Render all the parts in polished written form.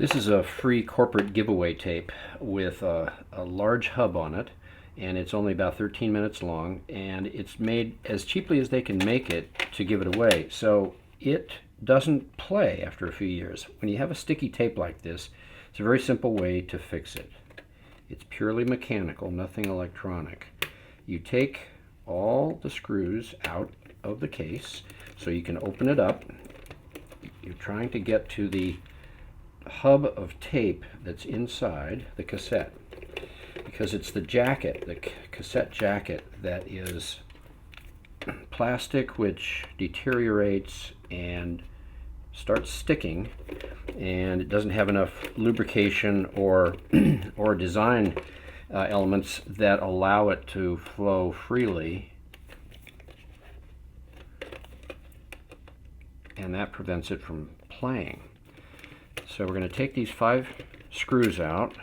This is a free corporate giveaway tape with a large hub on it, and it's only about 13 minutes long, and it's made as cheaply as they can make it to give it away. So it doesn't play after a few years. When you have a sticky tape like this, it's a very simple way to fix it. It's purely mechanical, nothing electronic. You take all the screws out of the case so you can open it up. You're trying to get to the hub of tape that's inside the cassette, because it's the jacket, the cassette jacket, that is plastic, which deteriorates and starts sticking, and it doesn't have enough lubrication or design elements that allow it to flow freely, and that prevents it from playing. So we're going to take these 5 screws out.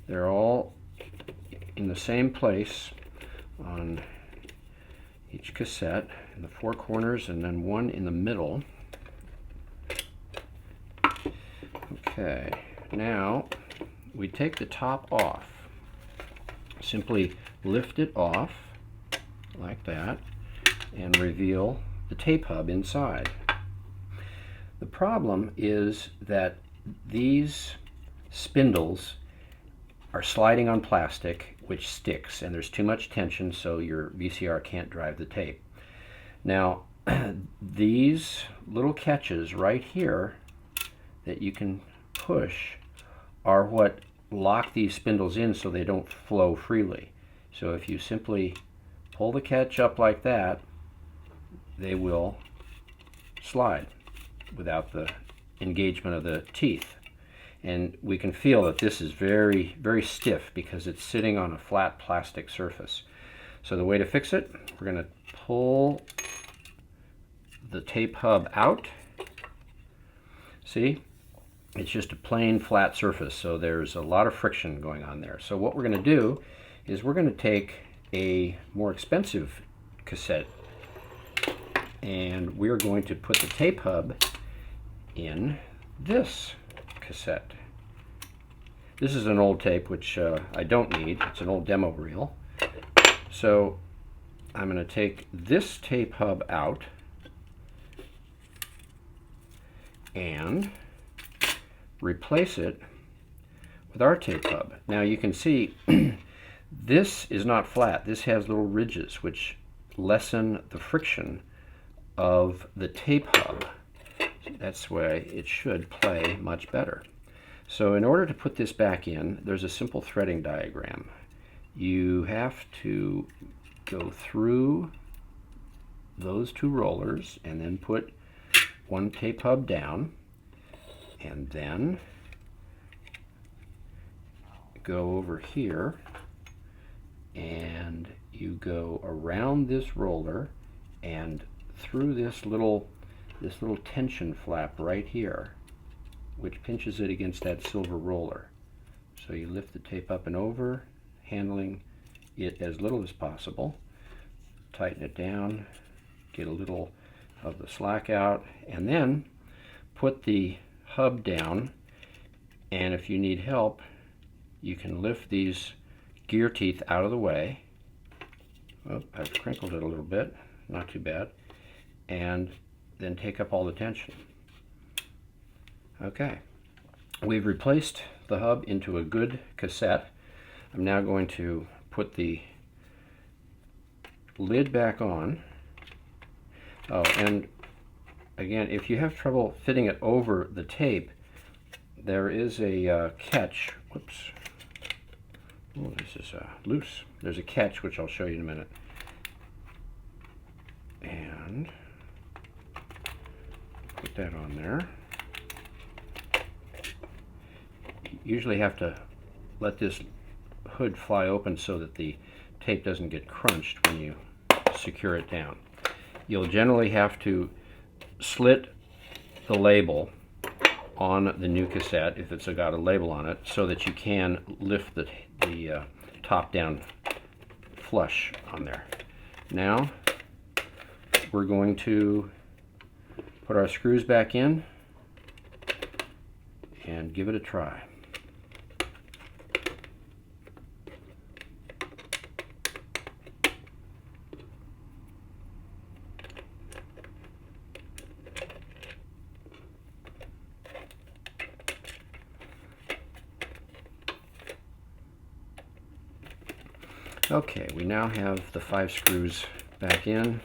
They're all in the same place on each cassette, in the 4 corners, and then one in the middle. Okay, now we take the top off. Simply lift it off like that and reveal the tape hub inside. The problem is that these spindles are sliding on plastic, which sticks, and there's too much tension, so your VCR can't drive the tape. Now, these little catches right here that you can push are what lock these spindles in so they don't flow freely. So if you simply pull the catch up like that, they will slide without the engagement of the teeth. And we can feel that this is very, very stiff because it's sitting on a flat plastic surface. So the way to fix it, we're going to pull the tape hub out. See? It's just a plain flat surface, so there's a lot of friction going on there. So what we're going to do is we're going to take a more expensive cassette, and we're going to put the tape hub in this cassette. This is an old tape, which I don't need. It's an old demo reel. So I'm going to take this tape hub out and replace it with our tape hub. Now you can see this is not flat. This has little ridges which lessen the friction of the tape hub. That's why it should play much better. So in order to put this back in, there's a simple threading diagram. You have to go through those 2 rollers and then put one tape hub down, and then go over here and you go around this roller and through this little tension flap right here, which pinches it against that silver roller. So you lift the tape up and over, handling it as little as possible, tighten it down, get a little of the slack out, and then put the hub down, and if you need help, you can lift these gear teeth out of the way. Oh, I've crinkled it a little bit, not too bad, and then take up all the tension. Okay, we've replaced the hub into a good cassette. I'm now going to put the lid back on. Oh, and again, if you have trouble fitting it over the tape, there is a catch. Whoops. Oh, this is loose. There's a catch, which I'll show you in a minute. And put that on there. You usually have to let this hood fly open so that the tape doesn't get crunched when you secure it down. You'll generally have to slit the label on the new cassette, if it's got a label on it, so that you can lift the top down flush on there. Now we're going to put our screws back in and give it a try. Okay, we now have the 5 screws back in.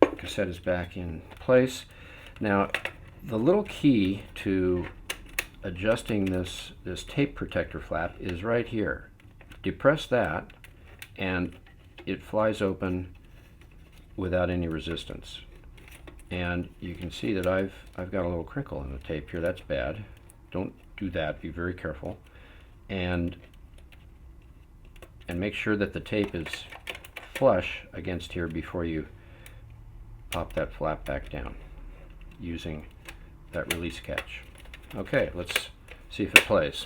The cassette is back in place. Now, the little key to adjusting this tape protector flap is right here. Depress that and it flies open without any resistance. And you can see that I've got a little crinkle in the tape here. That's bad. Don't do that. Be very careful. And make sure that the tape is flush against here before you pop that flap back down using that release catch. Okay, let's see if it plays.